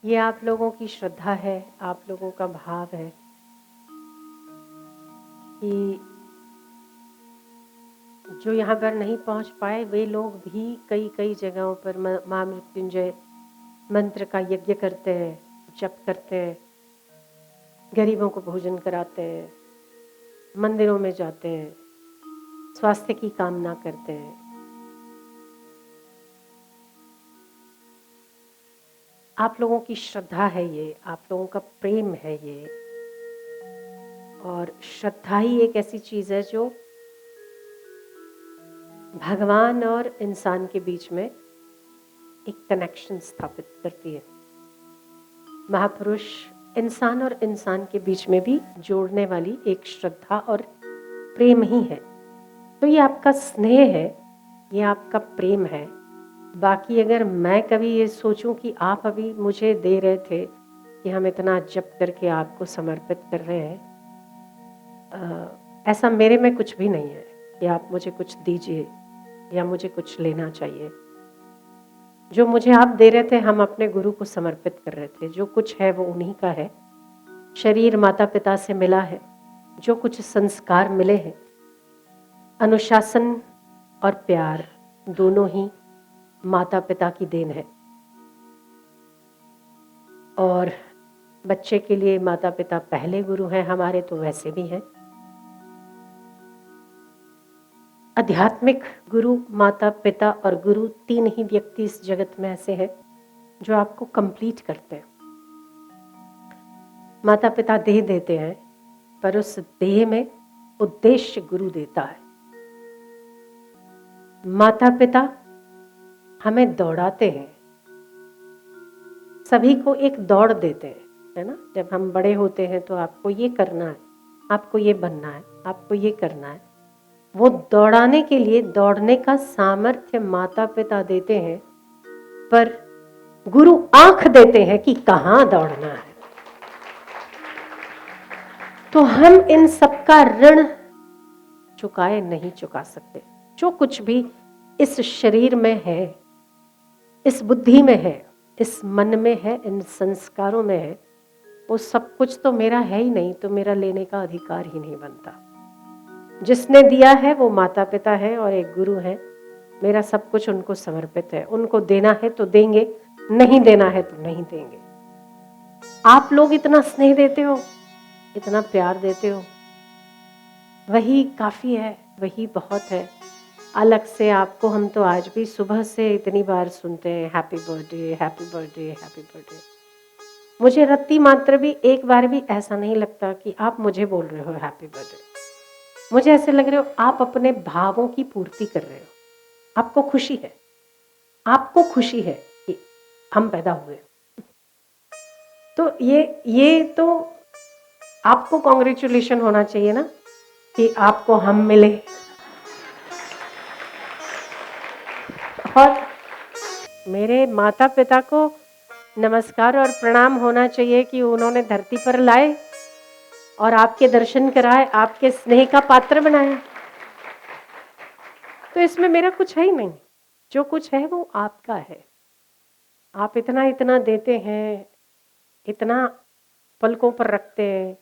ये आप लोगों की श्रद्धा है, आप लोगों का भाव है कि जो यहाँ पर नहीं पहुँच पाए वे लोग भी कई कई जगहों पर माँ मृत्युंजय मंत्र का यज्ञ करते हैं, जप करते हैं, गरीबों को भोजन कराते हैं, मंदिरों में जाते हैं, स्वास्थ्य की कामना करते हैं। आप लोगों की श्रद्धा है ये, आप लोगों का प्रेम है ये। और श्रद्धा ही एक ऐसी चीज है जो भगवान और इंसान के बीच में एक कनेक्शन स्थापित करती है। महापुरुष इंसान और इंसान के बीच में भी जोड़ने वाली एक श्रद्धा और प्रेम ही है। तो ये आपका स्नेह है, ये आपका प्रेम है। बाकी अगर मैं कभी ये सोचूं कि आप अभी मुझे दे रहे थे कि हम इतना जप करके आपको समर्पित कर रहे हैं, ऐसा मेरे में कुछ भी नहीं है कि आप मुझे कुछ दीजिए या मुझे कुछ लेना चाहिए। जो मुझे आप दे रहे थे, हम अपने गुरु को समर्पित कर रहे थे। जो कुछ है वो उन्हीं का है। शरीर माता पिता से मिला है, जो कुछ संस्कार मिले हैं, अनुशासन और प्यार दोनों ही माता पिता की देन है। और बच्चे के लिए माता पिता पहले गुरु हैं, हमारे तो वैसे भी हैं। आध्यात्मिक गुरु, माता पिता और गुरु, तीन ही व्यक्ति इस जगत में ऐसे हैं जो आपको कंप्लीट करते हैं। माता पिता देह देते हैं, पर उस देह में उद्देश्य गुरु देता है। माता पिता हमें दौड़ाते हैं, सभी को एक दौड़ देते हैं, है ना। जब हम बड़े होते हैं तो आपको ये करना है, आपको ये बनना है, आपको ये करना है। वो दौड़ाने के लिए दौड़ने का सामर्थ्य माता पिता देते हैं, पर गुरु आंख देते हैं कि कहाँ दौड़ना है। तो हम इन सबका ऋण चुकाए नहीं चुका सकते। जो कुछ भी इस शरीर में है, इस बुद्धि में है, इस मन में है, इन संस्कारों में है, वो सब कुछ तो मेरा है ही नहीं, तो मेरा लेने का अधिकार ही नहीं बनता। जिसने दिया है वो माता पिता है और एक गुरु है। मेरा सब कुछ उनको समर्पित है। उनको देना है तो देंगे, नहीं देना है तो नहीं देंगे। आप लोग इतना स्नेह देते हो, इतना प्यार देते हो, वही काफी है, वही बहुत है। अलग से आपको हम तो आज भी सुबह से इतनी बार सुनते हैं, happy birthday, happy birthday, happy birthday. मुझे रत्ती मात्र भी एक बार भी ऐसा नहीं लगता कि आप मुझे बोल रहे हो हैप्पी बर्थडे। मुझे ऐसे लग रहे हो आप अपने भावों की पूर्ति कर रहे हो। आपको खुशी है, आपको खुशी है कि हम पैदा हुए। तो ये तो आपको कॉन्ग्रेचुलेशन होना चाहिए ना कि आपको हम मिले। और मेरे माता पिता को नमस्कार और प्रणाम होना चाहिए कि उन्होंने धरती पर लाए और आपके दर्शन कराए, आपके स्नेह का पात्र बनाया। तो इसमें मेरा कुछ है ही नहीं, जो कुछ है वो आपका है। आप इतना इतना देते हैं, इतना पलकों पर रखते हैं,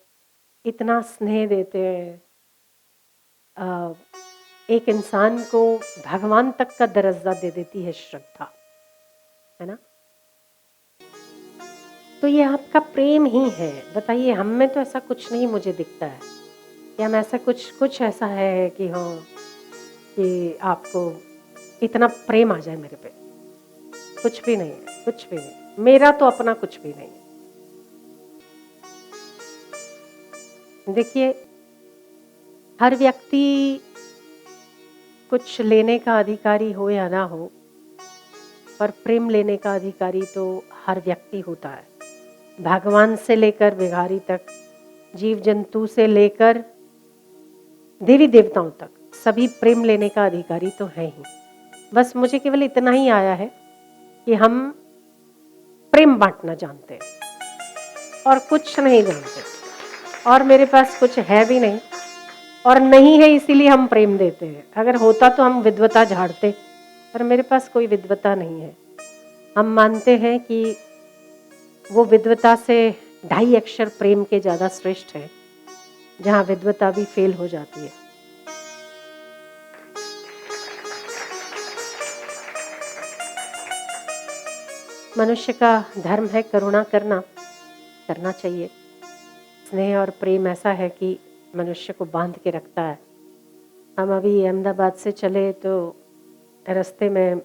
इतना स्नेह देते हैं। एक इंसान को भगवान तक का दर्जा दे देती है श्रद्धा, है ना। तो ये आपका प्रेम ही है। बताइए, हम में तो ऐसा कुछ नहीं मुझे दिखता है कि हम ऐसा कुछ ऐसा है कि हाँ, कि आपको इतना प्रेम आ जाए मेरे पे। कुछ भी नहीं है, कुछ भी नहीं। मेरा तो अपना कुछ भी नहीं है। देखिए, हर व्यक्ति कुछ लेने का अधिकारी हो या ना हो, पर प्रेम लेने का अधिकारी तो हर व्यक्ति होता है। भगवान से लेकर भिखारी तक, जीव जंतु से लेकर देवी देवताओं तक, सभी प्रेम लेने का अधिकारी तो है ही। बस मुझे केवल इतना ही आया है कि हम प्रेम बांटना जानते हैं और कुछ नहीं जानते। और मेरे पास कुछ है भी नहीं और नहीं है, इसीलिए हम प्रेम देते हैं। अगर होता तो हम विद्वता झाड़ते, पर मेरे पास कोई विद्वता नहीं है। हम मानते हैं कि वो विद्वता से 2.5 अक्षर प्रेम के ज़्यादा श्रेष्ठ है, जहाँ विद्वता भी फेल हो जाती है। मनुष्य का धर्म है करुणा करना चाहिए। स्नेह और प्रेम ऐसा है कि मनुष्य को बांध के रखता है। हम अभी अहमदाबाद से चले तो रास्ते में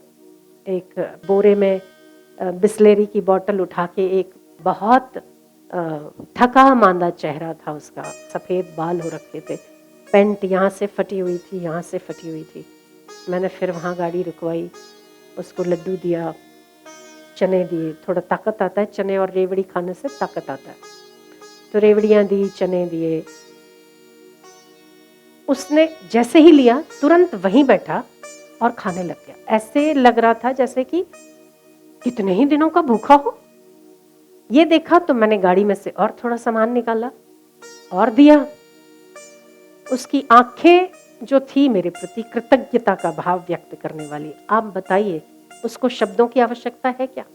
एक बोरे में बिस्लेरी की बोतल उठा के, एक बहुत थका मांदा चेहरा था उसका, सफ़ेद बाल हो रखे थे, पैंट यहाँ से फटी हुई थी, यहाँ से फटी हुई थी। मैंने फिर वहाँ गाड़ी रुकवाई, उसको लड्डू दिया, चने दिए, थोड़ा ताकत आता है चने और रेवड़ी खाने से, ताकत आता है, तो रेवड़ियाँ दी, चने दिए। उसने जैसे ही लिया तुरंत वहीं बैठा और खाने लग गया। ऐसे लग रहा था जैसे कि कितने ही दिनों का भूखा हो। ये देखा तो मैंने गाड़ी में से और थोड़ा सामान निकाला और दिया। उसकी आंखें जो थी मेरे प्रति कृतज्ञता का भाव व्यक्त करने वाली, आप बताइए उसको शब्दों की आवश्यकता है क्या?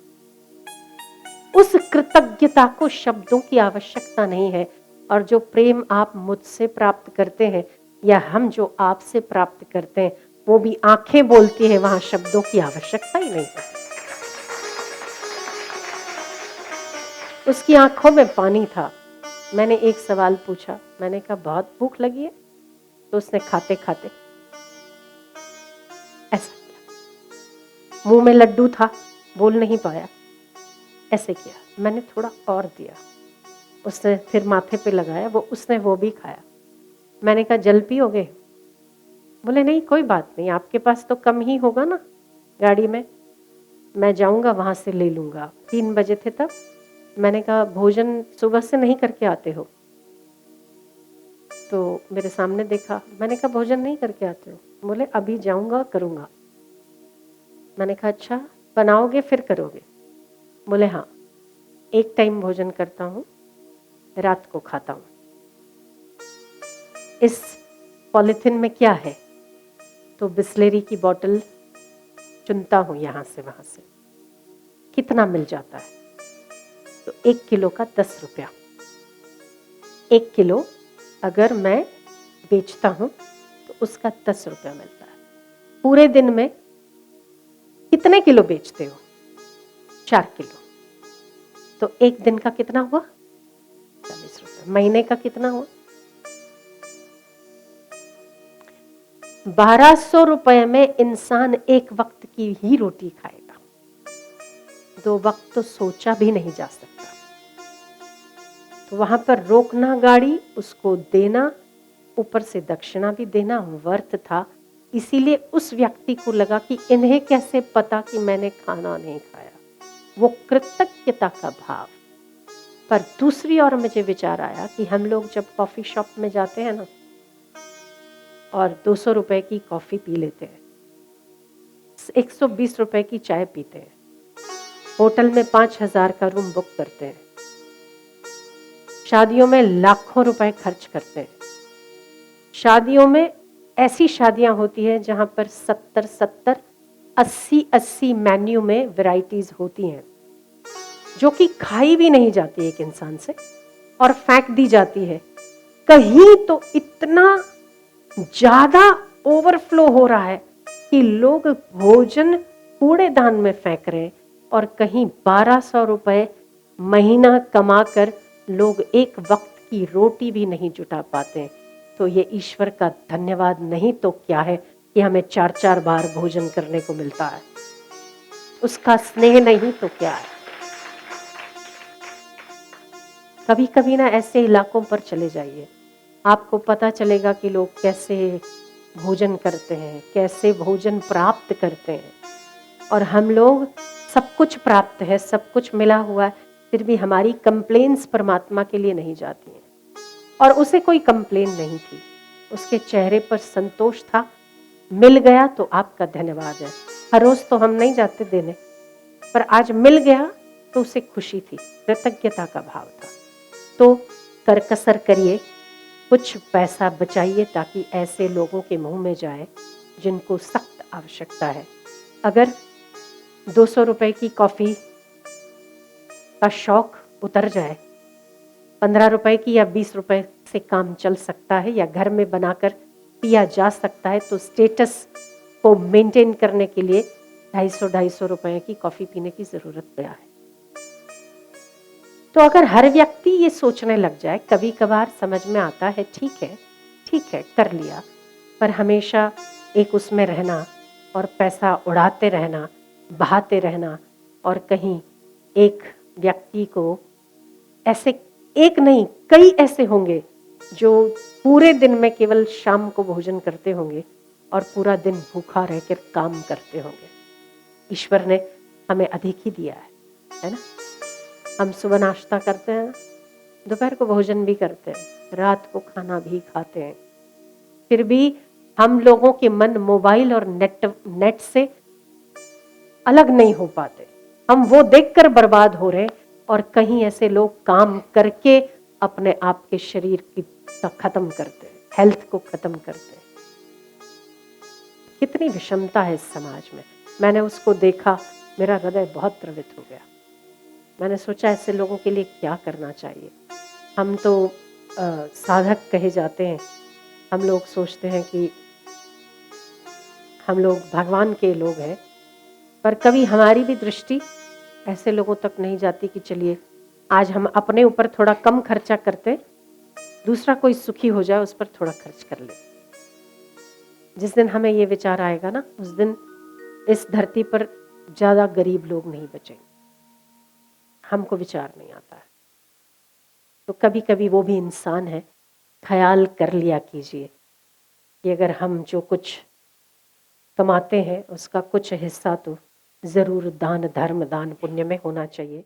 उस कृतज्ञता को शब्दों की आवश्यकता नहीं है। और जो प्रेम आप मुझसे प्राप्त करते हैं या हम जो आपसे प्राप्त करते हैं, वो भी आंखें बोलती है, वहां शब्दों की आवश्यकता ही नहीं है। उसकी आंखों में पानी था। मैंने एक सवाल पूछा, मैंने कहा बहुत भूख लगी है? तो उसने खाते खाते ऐसा किया, मुंह में लड्डू था, बोल नहीं पाया, ऐसे किया। मैंने थोड़ा और दिया, उसने फिर माथे पे लगाया, उसने वो भी खाया। मैंने कहा जल पियोगे? बोले नहीं कोई बात नहीं, आपके पास तो कम ही होगा ना गाड़ी में, मैं जाऊंगा वहां से ले लूंगा। 3 बजे थे तब। मैंने कहा भोजन सुबह से नहीं करके आते हो? तो मेरे सामने देखा। मैंने कहा भोजन नहीं करके आते हो? बोले अभी जाऊंगा करूंगा। मैंने कहा अच्छा, बनाओगे फिर करोगे? बोले हाँ, एक टाइम भोजन करता हूँ, रात को खाता हूँ। इस पॉलिथीन में क्या है? तो बिस्लेरी की बोतल चुनता हूँ यहाँ से वहाँ से, कितना मिल जाता है? तो 1 किलो का 10 रुपया। 1 किलो अगर मैं बेचता हूँ तो उसका 10 रुपया मिलता है। पूरे दिन में कितने किलो बेचते हो? 4 किलो। तो एक दिन का कितना हुआ? 40 रुपये। महीने का कितना हुआ? 1200 रुपए में इंसान एक वक्त की ही रोटी खाएगा, 2 वक्त तो सोचा भी नहीं जा सकता। तो वहां पर रोकना गाड़ी, उसको देना, ऊपर से दक्षिणा भी देना व्यर्थ था। इसीलिए उस व्यक्ति को लगा कि इन्हें कैसे पता कि मैंने खाना नहीं खाया, वो कृतज्ञता का भाव। पर दूसरी ओर मुझे विचार आया कि हम लोग जब कॉफी शॉप में जाते हैं ना और 200 रुपए की कॉफी पी लेते हैं, 120 रुपए की चाय पीते हैं, होटल में 5,000 का रूम बुक करते हैं, शादियों में लाखों रुपए खर्च करते हैं। शादियों में ऐसी शादियां होती हैं जहां पर 70-70, 80-80 मेन्यू में वैरायटीज होती हैं, जो कि खाई भी नहीं जाती एक इंसान से और फेंक दी जाती है। कहीं तो इतना ज्यादा ओवरफ्लो हो रहा है कि लोग भोजन कूड़ेदान में फेंक रहे हैं, और कहीं 1200 रुपए महीना कमाकर लोग एक वक्त की रोटी भी नहीं जुटा पाते। तो ये ईश्वर का धन्यवाद नहीं तो क्या है कि हमें 4-4 बार भोजन करने को मिलता है। उसका स्नेह नहीं तो क्या है। कभी कभी ना ऐसे इलाकों पर चले जाइए, आपको पता चलेगा कि लोग कैसे भोजन करते हैं, कैसे भोजन प्राप्त करते हैं। और हम लोग सब कुछ प्राप्त है, सब कुछ मिला हुआ है, फिर भी हमारी कंप्लेन्स परमात्मा के लिए नहीं जाती हैं। और उसे कोई कंप्लेन नहीं थी, उसके चेहरे पर संतोष था। मिल गया तो आपका धन्यवाद है। हर रोज तो हम नहीं जाते देने, पर आज मिल गया तो उसे खुशी थी, कृतज्ञता का भाव था। तो करकसर करिए, कुछ पैसा बचाइए ताकि ऐसे लोगों के मुंह में जाए जिनको सख्त आवश्यकता है। अगर 200 रुपए की कॉफी का शौक उतर जाए, 15 रुपए की या 20 रुपए से काम चल सकता है या घर में बनाकर पिया जा सकता है, तो स्टेटस को मेंटेन करने के लिए 250-250 रुपए की कॉफी पीने की जरूरत क्या है। तो अगर हर व्यक्ति ये सोचने लग जाए, कभी कभार समझ में आता है ठीक है कर लिया, पर हमेशा एक उसमें रहना और पैसा उड़ाते रहना, बहाते रहना, और कहीं एक व्यक्ति को ऐसे, एक नहीं कई ऐसे होंगे जो पूरे दिन में केवल शाम को भोजन करते होंगे और पूरा दिन भूखा रहकर काम करते होंगे। ईश्वर ने हमें अधिक ही दिया है ना। हम सुबह नाश्ता करते हैं, दोपहर को भोजन भी करते हैं, रात को खाना भी खाते हैं, फिर भी हम लोगों के मन मोबाइल और नेट से अलग नहीं हो पाते। हम वो देखकर बर्बाद हो रहे, और कहीं ऐसे लोग काम करके अपने आप के शरीर की खत्म करते हैं, हेल्थ को खत्म करते हैं। कितनी विषमता है इस समाज में। मैंने उसको देखा, मेरा हृदय बहुत द्रवित हो गया। मैंने सोचा ऐसे लोगों के लिए क्या करना चाहिए। हम तो साधक कहे जाते हैं, हम लोग सोचते हैं कि हम लोग भगवान के लोग हैं, पर कभी हमारी भी दृष्टि ऐसे लोगों तक नहीं जाती कि चलिए आज हम अपने ऊपर थोड़ा कम खर्चा करते, दूसरा कोई सुखी हो जाए उस पर थोड़ा खर्च कर ले। जिस दिन हमें ये विचार आएगा ना, उस दिन इस धरती पर ज्यादा गरीब लोग नहीं बचेंगे। हमको विचार नहीं आता है, तो कभी कभी वो भी इंसान है, ख्याल कर लिया कीजिए कि अगर हम जो कुछ कमाते हैं उसका कुछ हिस्सा तो जरूर दान धर्म दान पुण्य में होना चाहिए।